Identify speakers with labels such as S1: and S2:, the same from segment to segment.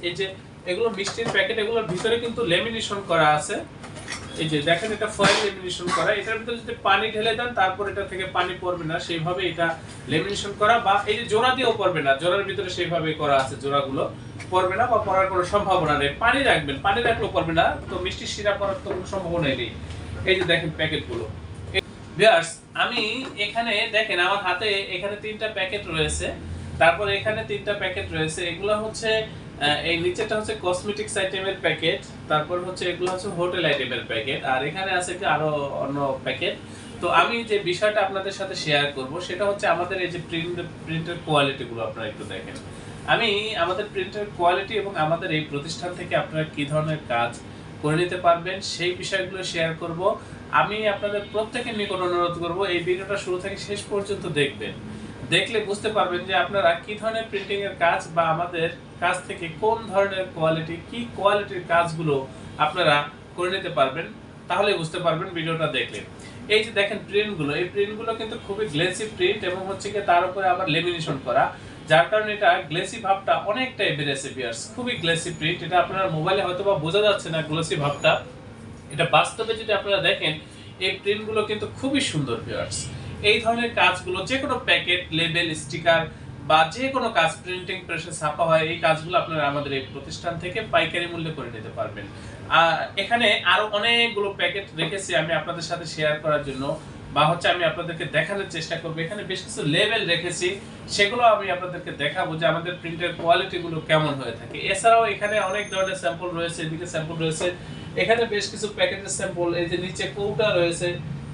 S1: এই যে এগুলো মিষ্টির প্যাকেট, এগুলোর ভিতরে কিন্তু লেমিনেশন করা আছে। এই যে দেখেন এটা ফয়েল লেমিনেশন করা, এটার ভিতরে যদি পানি ঢেলে দেন তারপর এটা থেকে পানি পড়বে না, সেইভাবে এটা লেমিনেশন করা। বা এই যে জোড়া দিয়েও পড়বে না, জোড়ার ভিতরে সেইভাবে করা আছে, জোড়াগুলো পড়বে না বা পড়ার কোনো সম্ভাবনা নেই। পানি রাখবেন, পানি রাখলেও পড়বে না, তো মিষ্টি সিরাপ পড়ার তো কোনো সম্ভাবনাই নেই। এই যে দেখেন প্যাকেটগুলো। ভিউয়ার্স, আমি এখানে দেখেন আমার হাতে এখানে 3টা প্যাকেট রয়েছে, তারপর এখানে 3টা প্যাকেট রয়েছে। এগুলো হচ্ছে এই নিচেটা হচ্ছে কসমেটিক্স আইটেমের প্যাকেট, তারপর হচ্ছে এগুলো হচ্ছে হোটেল আইটেমের প্যাকেট, আর এখানে আছে কি আরো অন্য প্যাকেট। তো আমি যে বিষয়টা আপনাদের সাথে শেয়ার করব সেটা হচ্ছে আমাদের এই যে প্রিন্টের কোয়ালিটি গুলো আপনারা একটু দেখেন। আমি আমাদের প্রিন্টের কোয়ালিটি এবং আমাদের এই প্রতিষ্ঠান থেকে আপনারা কি ধরনের কাজ করে নিতে পারবেন সেই বিষয়গুলো শেয়ার করব। আমি আপনাদের প্রত্যেকের নিকট অনুরোধ করব এই ভিডিওটা শুরু থেকে শেষ পর্যন্ত দেখবেন। দেখলে বুঝতে পারবেন যে আপনারা কি ধরনের প্রিন্টিং এর কাজ বা আমাদের কাছ থেকে কোন ধরনের কোয়ালিটি, কি কোয়ালিটির কাজগুলো আপনারা করে নিতে পারবেন, তাহলে বুঝতে পারবেন ভিডিওটা দেখলে। এই যে দেখেন প্রিন্টগুলো, এই প্রিন্টগুলো কিন্তু খুবই গ্লেসি প্রিন্ট এবং হচ্ছে কি তার উপরে আবার লেমিনেশন করা, যার কারণে এটা গ্লেসি ভাবটা অনেকটাই বেড়েছে ভিউয়ার্স। খুবই গ্লেসি প্রিন্ট, এটা আপনারা মোবাইলে হয়তোবা বোঝা যাচ্ছে না গ্লেসি ভাবটা, এটা বাস্তবে যদি আপনারা দেখেন এই প্রিন্টগুলো কিন্তু খুবই সুন্দর ভিউয়ার্স। এই ধরনের কাজগুলো যে কোনো প্যাকেট, লেবেল, স্টিকার বা যে কোনো কাজ প্রিন্টিং প্রেসে ছাপা হয়, এই কাজগুলো আপনারা আমাদের এই প্রতিষ্ঠান থেকে পাইকারি মূল্যে করে নিতে পারবেন। এখানে আরো অনেকগুলো প্যাকেট রেখেছি আমি আপনাদের সাথে শেয়ার করার জন্য, বা হচ্ছে আমি আপনাদেরকে দেখানোর চেষ্টা করব। এখানে বেশ কিছু লেবেল রেখেছি, সেগুলো আমি আপনাদেরকে দেখাবো যে আমাদের প্রিন্টের কোয়ালিটি গুলো কেমন হয়ে থাকে। এছাড়াও এখানে অনেক ধরনের স্যাম্পল রয়েছে, এদিকে স্যাম্পল রয়েছে, এখানে বেশ কিছু প্যাকেটের স্যাম্পল, এই যে নিচে কৌটা রয়েছে।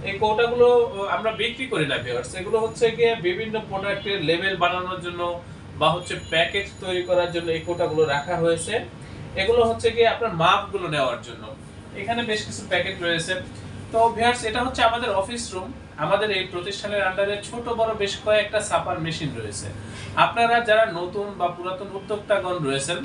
S1: এই কৌটাগুলো আমরা বিক্রি করি না ভিউয়ার্স, এগুলো হচ্ছে গিয়ে বিভিন্ন প্রোডাক্টের লেবেল বানানোর জন্য বা হচ্ছে প্যাকেট তৈরি করার জন্য এই কৌটাগুলো রাখা হয়েছে। এগুলো হচ্ছে গিয়ে আপনার মাপগুলো নেওয়ার জন্য। এখানে বেশ কিছু প্যাকেট রয়েছে। তো ভিউয়ার্স, এটা হচ্ছে আমাদের অফিস রুম। আমাদের এই প্রতিষ্ঠানের আন্ডারে ছোট বড় বেশ কয়েকটা ছাপার মেশিন রয়েছে। আপনারা যারা নতুন বা পুরাতন উদ্যোক্তাগণ রয়েছেন,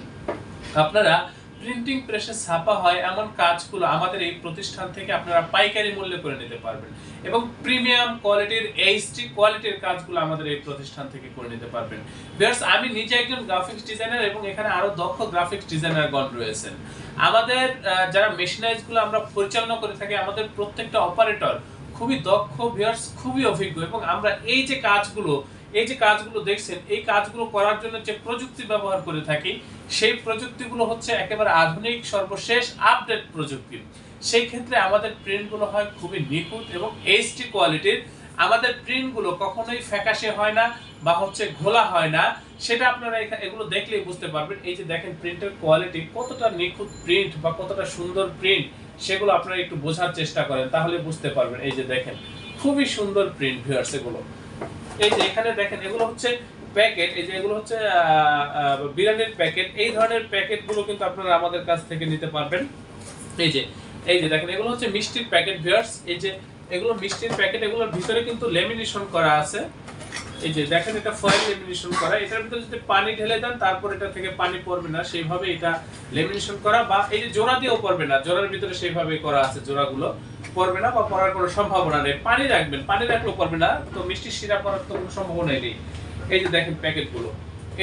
S1: আপনারা প্রিন্টিং প্রেসে ছাপা হয় এমন কাজগুলো আমাদের এই প্রতিষ্ঠান থেকে আপনারা পাইকারি মূল্যে করে নিতে পারবেন এবং প্রিমিয়াম কোয়ালিটির, এইচডি কোয়ালিটির কাজগুলো আমাদের এই প্রতিষ্ঠান থেকে করে নিতে পারবেন। ভিউয়ার্স, আমি নিজে একজন গ্রাফিক্স ডিজাইনার এবং এখানে আরো দক্ষ গ্রাফিক্স ডিজাইনারগণ রয়েছেন। আমাদের যারা মেশিনাইজগুলো আমরা পরিচালনা করে থাকি, আমাদের প্রত্যেকটা অপারেটর খুবই দক্ষ ভিউয়ার্স, খুবই অভিজ্ঞ, এবং আমরা এই যে কাজগুলো দেখছেন, এই কাজগুলো করার জন্য যে প্রযুক্তি ব্যবহার করে থাকি, সেই প্রযুক্তিগুলো হচ্ছে একেবারে আধুনিক সর্বশেষ আপডেট প্রযুক্তি। সেই ক্ষেত্রে আমাদের প্রিন্টগুলো হয় খুবই নিখুঁত এবং এইচডি কোয়ালিটির। আমাদের প্রিন্টগুলো কখনোই ফ্যাকাশে হয় না বা হচ্ছে ঘোলা হয় না, সেটা আপনারা এগুলো দেখলেই বুঝতে পারবেন। এই যে দেখেন প্রিন্টের কোয়ালিটি কতটা নিখুঁত প্রিন্ট বা কতটা সুন্দর প্রিন্ট, সেগুলো আপনারা একটু বোঝার চেষ্টা করেন, তাহলে বুঝতে পারবেন। এই যে দেখেন খুবই সুন্দর প্রিন্ট ভিউয়ার্স এগুলো। এই যে এখানে দেখেন এগুলো হচ্ছে প্যাকেট, এই যে এগুলো হচ্ছে বিরিয়ানির প্যাকেট। এই ধরনের প্যাকেটগুলো কিন্তু আপনারা আমাদের কাছ থেকে নিতে পারবেন। এই যে দেখেন এগুলো হচ্ছে মিষ্টির প্যাকেট ভিউয়ার্স। এই যে এগুলো মিষ্টির প্যাকেট, এগুলোর ভিতরে কিন্তু লেমিনেশন করা আছে। এই যে দেখেন এটা ফয়েল লেমিনেশন করা, এটার ভিতরে যদি পানি ঢেলে দেন তারপর এটা থেকে পানি পড়বে না, সেইভাবে এটা লেমিনেশন করা। বা এই যে জোড়া দিয়েও পড়বে না, জোড়ার ভিতরে সেইভাবে করা আছে, জোড়াগুলো পড়বে না বা পড়ার কোনো সম্ভাবনা নেই। পানি রাখবেন, পানি রাখলেও পড়বে না, তো মিষ্টি সিরাপ পড়ার তো কোনো সম্ভাবনাই নেই। এই যে দেখেন প্যাকেটগুলো,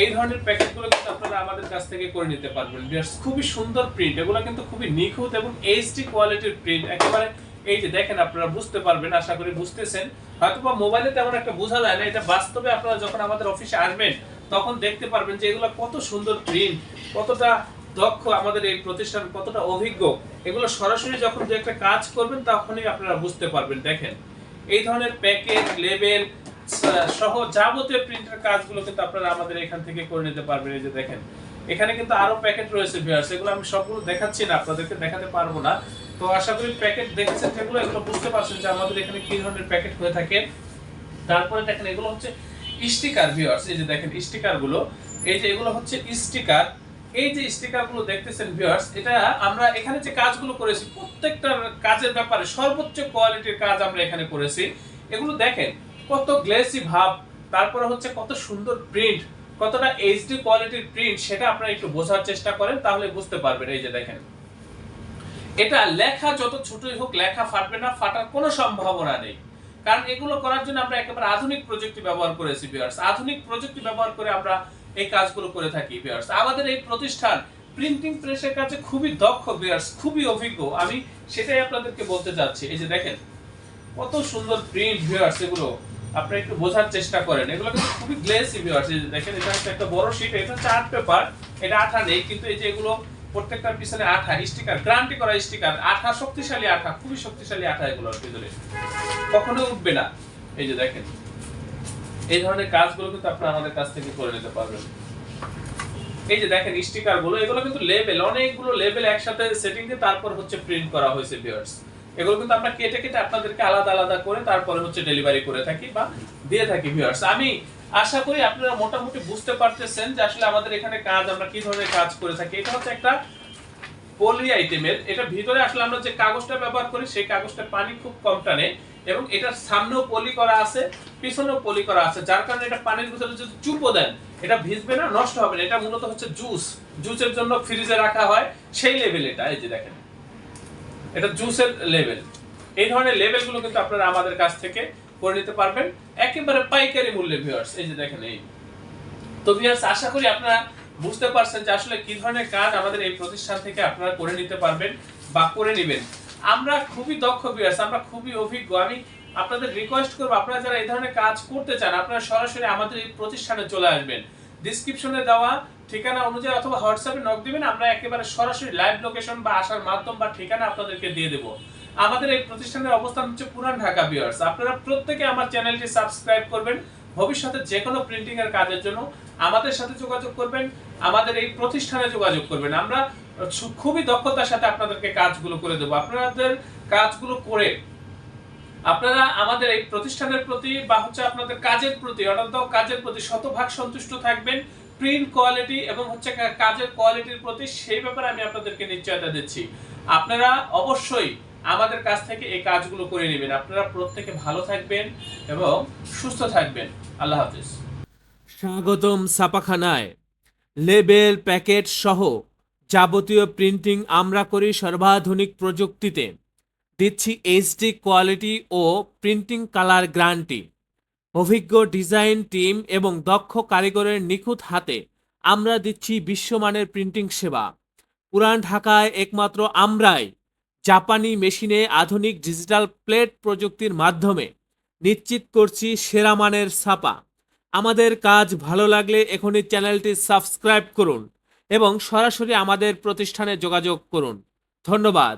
S1: এই ধরনের প্যাকেটগুলো কিন্তু আপনারা আমাদের কাছ থেকে করে নিতে পারবেন ভিউয়ার্স। খুবই সুন্দর প্রিন্ট, এগুলো কিন্তু খুবই নিখুঁত এবং এইচডি কোয়ালিটির প্রিন্ট একেবারে। এই যে দেখেন আপনারা বুঝতে পারবেন, আশা করি বুঝতেছেন। হয়তোবা মোবাইলে তেমন একটা বোঝা যায় না, এটা বাস্তবে আপনারা যখন আমাদের অফিসে আসবেন তখন দেখতে পারবেন যে এগুলো কত সুন্দর প্রিন্ট, কতটা দক্ষ আমাদের এই প্রতিষ্ঠান, কতটা অভিজ্ঞ। এগুলো সরাসরি যখন যে একটা কাজ করবেন তখনই আপনারা বুঝতে পারবেন। দেখেন এই ধরনের প্যাকেট, লেবেল সহ যাবতীয় প্রিন্টের কাজগুলো কিন্তু আপনারা আমাদের এখান থেকে করে নিতে পারবেন। এই যে দেখেন এখানে কিন্তু আরো প্যাকেট রয়েছে ভিউয়ার্স, এগুলো আমি সবগুলো দেখাচ্ছি না, আপনাদেরকে দেখাতে পারবো না। তো আশা করি প্যাকেট দেখেছেন যেগুলো, এগুলো বুঝতে পারছেন যে আমাদের এখানে কি ধরনের প্যাকেট হয়ে থাকে। তারপরে দেখেন এগুলো হচ্ছে স্টিকার ভিউয়ার্স। এই যে দেখেন স্টিকার গুলো, এই যে এগুলো হচ্ছে স্টিকার। এই যে স্টিকার গুলো দেখতেছেন ভিউয়ার্স, এটা আমরা এখানে যে কাজগুলো করেছি প্রত্যেকটা কাজের ব্যাপারে সর্বোচ্চ কোয়ালিটির কাজ আমরা এখানে করেছি। এগুলো দেখেন কত গ্লেসি ভাব, তারপরে হচ্ছে কত সুন্দর প্রিন্ট, কতটা এইচডি কোয়ালিটির প্রিন্ট, সেটা আপনারা একটু বোঝার চেষ্টা করেন, তাহলে বুঝতে পারবেন। এই যে দেখেন এটা লেখা যত ছোটই হোক লেখা ফাটবে না, ফাটার কোনো সম্ভাবনা নেই, কারণ এগুলো করার জন্য আমরা একেবারে আধুনিক প্রযুক্তি ব্যবহার করেছি ভিউয়ার্স। আধুনিক প্রযুক্তি ব্যবহার করে আমরা এই কাজগুলো করে থাকি ভিউয়ার্স। আমাদের এই প্রতিষ্ঠান প্রিন্টিং প্রেসের কাছে খুবই দক্ষ ভিউয়ার্স, খুবই অভিজ্ঞ, আমি সেটাই আপনাদেরকে বলতে চাচ্ছি। এই যে দেখেন কত সুন্দর প্রিন্ট ভিউয়ার্স, এগুলো আপনারা একটু বোঝার চেষ্টা করেন, এগুলো কিন্তু খুবই গ্লেসি ভিউয়ার্স। এই যে দেখেন এটা হচ্ছে একটা বড় শীট, এটা হচ্ছে আর্ট পেপার, এটা আঠা নেই, কিন্তু এই যে এগুলো প্রত্যেকটার পিছনে আঠা স্টিকার, গ্যারান্টি করা স্টিকার, আঠা শক্তিশালী আঠা, খুবই শক্তিশালী আঠা, এগুলোর ভিতরে কখনো উঠবে না। এই যে দেখেন এই ধরনের কাজগুলো কিন্তু আপনারা আমাদের কাছ থেকে করে নিতে পারবেন। এই যে দেখেন স্টিকার গুলো, এগুলো কিন্তু লেবেল, অনেকগুলো লেবেল একসাথে সেটিং দিয়ে তারপর হচ্ছে প্রিন্ট করা হয়েছে ভিউয়ার্স। এগুলো কিন্তু আমরা কেটে কেটে আপনাদেরকে আলাদা আলাদা করে তারপরে হচ্ছে ডেলিভারি করে থাকি বা দিয়ে থাকি ভিউয়ার্স। আমি আশা করি আপনারা মোটামুটি বুঝতে পারতেছেন যে আসলে আমাদের এখানে কাজ, আমরা কি ধরনের কাজ করে থাকি। এটা হচ্ছে একটা পলি আইটেমের, এটা ভিতরে আসলে আমরা যে কাগজটা ব্যবহার করি সেই কাগজটা পানি খুব কম টানে, এবং এটার সামনেও পলি করা আছে, পিছনেও পলি করা আছে, যার কারণে এটা পানির ভিতরে যদি চুপও দেন এটা ভিজবে না, নষ্ট হবে না। এটা মূলত হচ্ছে জুসের জন্য ফ্রিজে রাখা হয় সেই লেভেল এটা। এই যে দেখেন এটা জুসের লেভেল। এই ধরনের লেভেলগুলো কিন্তু আপনারা আমাদের কাছ থেকে করে নিতে পারবেন একেবারে পাইকারি মূল্যে ভিউয়ার্স। এই যে দেখেন এই তো ভিউয়ার্স, আশা করি আপনারা বুঝতে পারছেন যে আসলে কি ধরনের কাজ আমাদের এই প্রতিষ্ঠান থেকে আপনারা করে নিতে পারবেন বা করে নেবেন। আমরা খুবই দক্ষ ভিউয়ার্স, আমরা খুবই অভিজ্ঞ। আমি আপনাদের রিকোয়েস্ট করব, আপনারা যারা এই ধরনের কাজ করতে চান আপনারা সরাসরি আমাদের এই প্রতিষ্ঠানে চলে আসবেন। ডেসক্রিপশনে দেওয়া ঠিকানা অনুযায়ী অথবা হোয়াটসঅ্যাপে নক দিবেন, আমরা একেবারে সরাসরি লাইভ লোকেশন বা আসার মাধ্যম বা ঠিকানা আপনাদেরকে দিয়ে দেব। আমাদের এই প্রতিষ্ঠানের অবস্থান হচ্ছে পুরান ঢাকা ভিউয়ার্স। আপনারা প্রত্যেকে আমার চ্যানেলটি সাবস্ক্রাইব করবেন, ভবিষ্যতে যে কোনো প্রিন্টিং এর কাজের জন্য আমাদের সাথে যোগাযোগ করবেন, আমাদের এই প্রতিষ্ঠানে যোগাযোগ করবেন। আমরা খুবই দক্ষতার সাথে আপনাদেরকে কাজগুলো করে দেব। আপনাদের কাজগুলো করে আপনারা আমাদের এই প্রতিষ্ঠানের প্রতি বা হচ্ছে আপনাদের কাজের প্রতি, অনন্ত কাজের প্রতি শতভাগ সন্তুষ্ট থাকবেন। প্রিন্ট কোয়ালিটি এবং হচ্ছে কাজের কোয়ালিটির প্রতি, সেই ব্যাপারে আমি আপনাদেরকে নিশ্চয়তা দিচ্ছি। আপনারা অবশ্যই আমাদের কাছ থেকে এই কাজগুলো করে নেবেন। আপনারা প্রত্যেকে ভালো থাকবেন এবং সুস্থ থাকবেন। আল্লাহ হাফেজ।
S2: স্বাগতম ছাপাখানায়। লেবেল, প্যাকেট সহ যাবতীয় প্রিন্টিং আমরা করি সর্বাধুনিক প্রযুক্তিতে। দিচ্ছি এইচডি কোয়ালিটি ও প্রিন্টিং কালার গ্যারান্টি। অভিজ্ঞ ডিজাইন টিম এবং দক্ষ কারিগরের নিখুঁত হাতে আমরা দিচ্ছি বিশ্বমানের প্রিন্টিং সেবা। পুরান ঢাকায় একমাত্র আমরাই জাপানি মেশিনে আধুনিক ডিজিটাল প্লেট প্রযুক্তির মাধ্যমে নিশ্চিত করছি সেরা মানের ছাপা। আমাদের কাজ ভালো লাগলে এখনই চ্যানেলটি সাবস্ক্রাইব করুন এবং সরাসরি আমাদের প্রতিষ্ঠানে যোগাযোগ করুন। ধন্যবাদ।